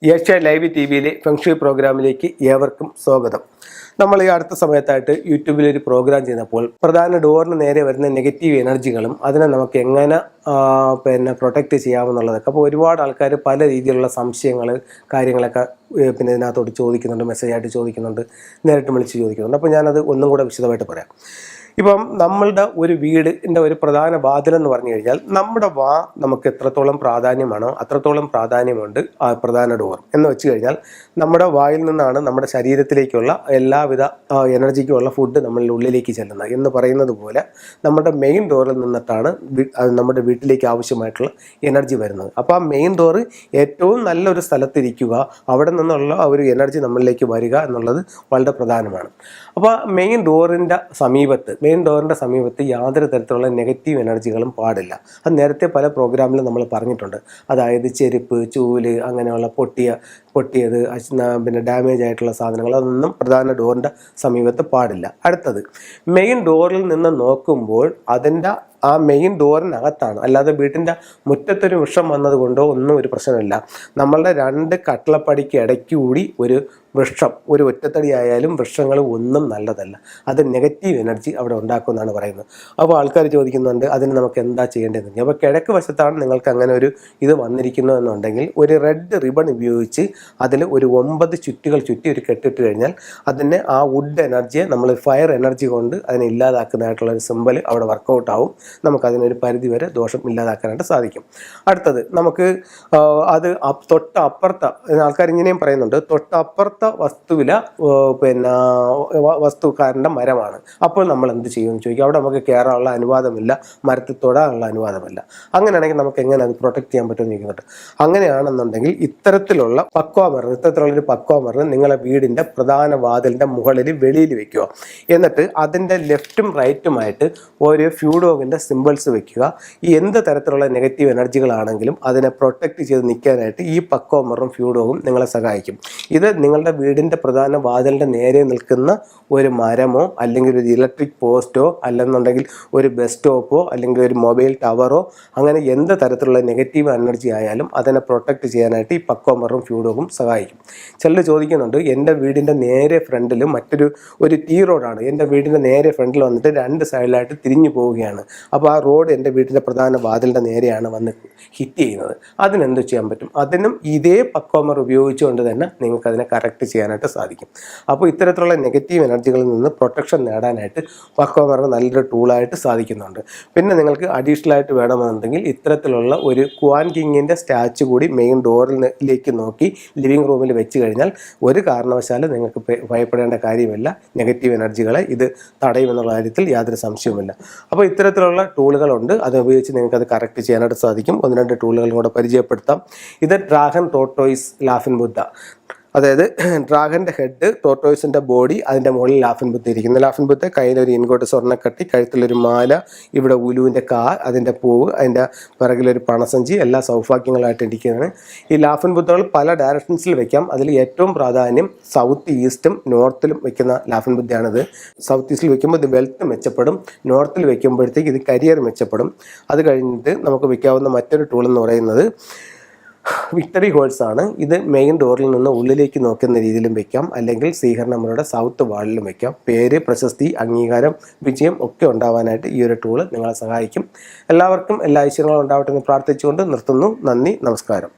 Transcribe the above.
Asia live T വിയിലെ feng shui പ്രോഗ്രാമിലേക്ക് ഏവർക്കും സ്വാഗതം. നമ്മൾ ഈ അടുത്ത സമയത്തായിട്ട് യൂട്യൂബിൽ ഒരു പ്രോഗ്രാം ചെയ്തപ്പോൾ പ്രധാന ഡോറിന് നേരെ വരുന്ന നെഗറ്റീവ് എനർജികളും അതിനെ നമുക്ക് എങ്ങനെ പ്രൊട്ടക്റ്റ് ചെയ്യാമെന്നുള്ളതൊക്കെ. അപ്പോൾ ഒരുപാട് ആൾക്കാർ പല രീതിയിലുള്ള സംശയങ്ങൾ കാര്യങ്ങളൊക്കെ ഇതിനകത്തോട്ട് ചോദിക്കുന്നുണ്ട്, മെസ്സേജായിട്ട് ചോദിക്കുന്നുണ്ട്, നേരിട്ട് വിളിച്ച് ചോദിക്കുന്നുണ്ട്. അപ്പോൾ ഞാനത് ഒന്നും കൂടെ വിശദമായിട്ട് പറയാം. ഇപ്പം നമ്മളുടെ ഒരു വീടിൻ്റെ ഒരു പ്രധാന വാതിലെന്ന് പറഞ്ഞു കഴിഞ്ഞാൽ നമ്മുടെ നമുക്ക് എത്രത്തോളം പ്രാധാന്യമാണോ അത്രത്തോളം പ്രാധാന്യമുണ്ട് ആ പ്രധാന ഡോർ എന്ന് വെച്ച് കഴിഞ്ഞാൽ നമ്മുടെ വായിൽ നിന്നാണ് നമ്മുടെ ശരീരത്തിലേക്കുള്ള എല്ലാവിധ എനർജിക്കുമുള്ള ഫുഡ് നമ്മളുടെ ഉള്ളിലേക്ക് ചെല്ലുന്നത് എന്ന് പറയുന്നത് പോലെ നമ്മുടെ മെയിൻ ഡോറിൽ നിന്നിട്ടാണ് നമ്മുടെ വീട്ടിലേക്ക് ആവശ്യമായിട്ടുള്ള എനർജി വരുന്നത്. അപ്പോൾ ആ മെയിൻ ഡോറ് ഏറ്റവും നല്ലൊരു സ്ഥലത്തിരിക്കുക, അവിടെ നിന്നുള്ള ഒരു എനർജി നമ്മളിലേക്ക് വരിക എന്നുള്ളത് വളരെ പ്രധാനമാണ്. അപ്പോൾ മെയിൻ ഡോറിൻ്റെ സമീപത്ത് യാതൊരു തരത്തിലുള്ള നെഗറ്റീവ് എനർജികളും പാടില്ല. അത് നേരത്തെ പല പ്രോഗ്രാമിലും നമ്മൾ പറഞ്ഞിട്ടുണ്ട്. അതായത് ചെരുപ്പ്, ചൂല്, അങ്ങനെയുള്ള പൊട്ടിയത് ഡാമേജ് ആയിട്ടുള്ള സാധനങ്ങൾ അതൊന്നും പ്രധാന ഡോറിൻ്റെ സമീപത്ത് പാടില്ല. അടുത്തത്, മെയിൻ ഡോറിൽ നിന്ന് നോക്കുമ്പോൾ അതിൻ്റെ ആ മെയിൻ ഡോറിനകത്താണ്, അല്ലാതെ വീട്ടിൻ്റെ മുറ്റത്തൊരു വൃക്ഷം വന്നതുകൊണ്ടോ ഒന്നും ഒരു പ്രശ്നമില്ല. നമ്മളുടെ രണ്ട് കട്ടിളപ്പടിക്ക് ഇടയ്ക്ക് കൂടി ഒരു വൃക്ഷം, ഒരു ഒറ്റത്തടി ആയാലും വൃക്ഷങ്ങൾ ഒന്നും നല്ലതല്ല. അത് നെഗറ്റീവ് എനർജി അവിടെ ഉണ്ടാക്കുമെന്നാണ് പറയുന്നത്. അപ്പോൾ ആൾക്കാർ ചോദിക്കുന്നുണ്ട് അതിന് നമുക്ക് എന്താ ചെയ്യേണ്ടതെന്ന്. അപ്പോൾ കിഴക്ക് വശത്താണ് നിങ്ങൾക്ക് അങ്ങനെ ഒരു ഇത് വന്നിരിക്കുന്നു എന്നുണ്ടെങ്കിൽ ഒരു റെഡ് റിബൺ ഉപയോഗിച്ച് അതിൽ ഒരു 9 ചുറ്റുകൾ ചുറ്റി ഒരു കെട്ടിട്ട് കഴിഞ്ഞാൽ അതിനെ ആ വുഡ് എനർജിയെ നമ്മൾ ഫയർ എനർജി കൊണ്ട് അതിനെ ഇല്ലാതാക്കുന്നതായിട്ടുള്ള ഒരു സിമ്പൽ അവിടെ വർക്കൗട്ട് ആവും. നമുക്കതിനൊരു പരിധി വരെ ദോഷം ഇല്ലാതാക്കാനായിട്ട് സാധിക്കും. അടുത്തത്, നമുക്ക് അത് തൊട്ടപ്പുറത്ത് ആൾക്കാർ ഇങ്ങനെയും പറയുന്നുണ്ട്, തൊട്ടപ്പുറത്തെ വസ്തുവില വസ്തുക്കാരൻ്റെ മരമാണ്. അപ്പോൾ നമ്മൾ എന്ത് ചെയ്യുമെന്ന് ചോദിക്കും. അവിടെ നമുക്ക് കയറാനുള്ള അനുവാദമില്ല, മരത്തിൽ തൊടാനുള്ള അനുവാദമില്ല. അങ്ങനെയാണെങ്കിൽ നമുക്ക് എങ്ങനെ അത് പ്രൊട്ടക്ട് ചെയ്യാൻ പറ്റുമെന്ന് ചോദിക്കുന്നുണ്ട്. അങ്ങനെയാണെന്നുണ്ടെങ്കിൽ ഇത്തരത്തിലുള്ളൊരു പക്വ മരം നിങ്ങളെ വീടിൻ്റെ പ്രധാന വാതിലിൻ്റെ മുകളിൽ വെളിയിൽ വെക്കുക. എന്നിട്ട് അതിൻ്റെ ലെഫ്റ്റും റൈറ്റുമായിട്ട് ഒരു ഫ്യൂഡോഗിൻ്റെ സിമ്പിൾസ് വെക്കുക. ഈ എന്ത് തരത്തിലുള്ള നെഗറ്റീവ് എനർജികളാണെങ്കിലും അതിനെ പ്രൊട്ടക്റ്റ് ചെയ്ത് നിൽക്കാനായിട്ട് ഈ പക്വമറും ഫ്യൂഡോഗും നിങ്ങളെ സഹായിക്കും. ഇത് നിങ്ങളുടെ വീടിൻ്റെ പ്രധാന വാതിലിൻ്റെ നേരെ നിൽക്കുന്ന ഒരു മരമോ അല്ലെങ്കിൽ ഒരു ഇലക്ട്രിക് പോസ്റ്റോ അല്ലെന്നുണ്ടെങ്കിൽ ഒരു ബസ് സ്റ്റോപ്പോ അല്ലെങ്കിൽ ഒരു മൊബൈൽ ടവറോ അങ്ങനെ എന്ത് തരത്തിലുള്ള നെഗറ്റീവ് എനർജി ആയാലും അതിനെ പ്രൊട്ടക്റ്റ് ചെയ്യാനായിട്ട് ഈ പക്വമറും ഫ്യൂഡോഗും സഹായിക്കും. ചിലർ ചോദിക്കുന്നുണ്ട്, എൻ്റെ വീടിൻ്റെ നേരെ ഫ്രണ്ടിൽ ഒരു ടീ റോഡാണ്, എൻ്റെ വീടിൻ്റെ നേരെ ഫ്രണ്ടിൽ വന്നിട്ട് രണ്ട് സൈഡിലായിട്ട് തിരിഞ്ഞു പോവുകയാണ്. അപ്പോൾ ആ റോഡ് എൻ്റെ വീട്ടിൻ്റെ പ്രധാന വാതിലിൻ്റെ നേരെയാണ് വന്ന് ഹിറ്റ് ചെയ്യുന്നത്. അതിനെന്ത് ചെയ്യാൻ പറ്റും? അതിനും ഇതേ പക്വമർ ഉപയോഗിച്ചുകൊണ്ട് തന്നെ നിങ്ങൾക്ക് അതിനെ കറക്റ്റ് ചെയ്യാനായിട്ട് സാധിക്കും. അപ്പോൾ ഇത്തരത്തിലുള്ള നെഗറ്റീവ് എനർജികളിൽ നിന്ന് പ്രൊട്ടക്ഷൻ നേടാനായിട്ട് പക്വമർ നല്ലൊരു ടൂളായിട്ട് സാധിക്കുന്നുണ്ട്. പിന്നെ നിങ്ങൾക്ക് അഡീഷണൽ ആയിട്ട് വേണമെന്നുണ്ടെങ്കിൽ ഇത്തരത്തിലുള്ള ഒരു ക്വാൻ കിങ്ങിൻ്റെ സ്റ്റാച്ചു കൂടി മെയിൻ ഡോറിലേക്ക് നോക്കി ലിവിങ് റൂമിൽ വെച്ച് കഴിഞ്ഞാൽ ഒരു കാരണവശാലും നിങ്ങൾക്ക് ഭയപ്പെടേണ്ട കാര്യമില്ല. നെഗറ്റീവ് എനർജികളെ ഇത് തടയുമെന്നുള്ള കാര്യത്തിൽ യാതൊരു സംശയവുമില്ല. അപ്പോൾ ഇത്തരത്തിലുള്ള ടൂളുകളുണ്ട്, അത് ഉപയോഗിച്ച് നിങ്ങൾക്ക് അത് കറക്റ്റ് ചെയ്യാനായിട്ട് സാധിക്കും. 1-2 ടൂളുകളും കൂടെ പരിചയപ്പെടുത്താം. ഇത് ഡ്രാഗൺ ടോർട്ടോയിസ് ലാഫിൻ ബുദ്ധ, അതായത് ഡ്രാഗൻ്റെ ഹെഡ്, ടോർട്ടോയിസിൻ്റെ ബോഡി, അതിൻ്റെ മുകളിൽ ലാഫിൻ ബുദ്ധ ഇരിക്കുന്നു. ലാഫിൻ ബുദ്ധ കയ്യിലൊരു ഇൻകോട്ട് സ്വർണ്ണക്കട്ടി, കഴുത്തിലൊരു മാല, ഇവിടെ ഉലുവിൻ്റെ അതിൻ്റെ പൂവ്, അതിൻ്റെ പിറകിലൊരു പണസഞ്ചി, എല്ലാ സൗഭാഗ്യങ്ങളായിട്ട് ഇരിക്കുന്നതാണ്. ഈ ലാഫിൻ ബുദ്ധകൾ പല ഡയറക്ഷൻസിൽ വയ്ക്കാം. അതിൽ ഏറ്റവും പ്രാധാന്യം സൗത്ത് ഈസ്റ്റും നോർത്തിലും വയ്ക്കുന്ന ലാഫിൻ ബുദ്ധയാണിത്. സൗത്ത് ഈസ്റ്റിൽ വയ്ക്കുമ്പോൾ ഇത് വെൽത്ത് മെച്ചപ്പെടും, നോർത്തിൽ വയ്ക്കുമ്പോഴത്തേക്ക് ഇത് കരിയർ മെച്ചപ്പെടും. അത് കഴിഞ്ഞിട്ട് നമുക്ക് വയ്ക്കാവുന്ന മറ്റൊരു ടൂൾ എന്ന് പറയുന്നത് വിക്ടറി ഹോൾസ് ആണ്. ഇത് മെയിൻ ഡോറിൽ നിന്ന് ഉള്ളിലേക്ക് നോക്കുന്ന രീതിയിലും വെക്കാം, അല്ലെങ്കിൽ സ്വീകരണമുറിയുടെ സൗത്ത് വാളിലും വെക്കാം. പേര്, പ്രശസ്തി, അംഗീകാരം, വിജയം ഒക്കെ ഉണ്ടാവാനായിട്ട് ഈ ഒരു ടൂള് നിങ്ങളെ സഹായിക്കും. എല്ലാവർക്കും എല്ലാ ഐശ്വര്യങ്ങളും ഉണ്ടാവട്ടെ എന്ന് പ്രാർത്ഥിച്ചുകൊണ്ട് നിർത്തുന്നു. നന്ദി, നമസ്കാരം.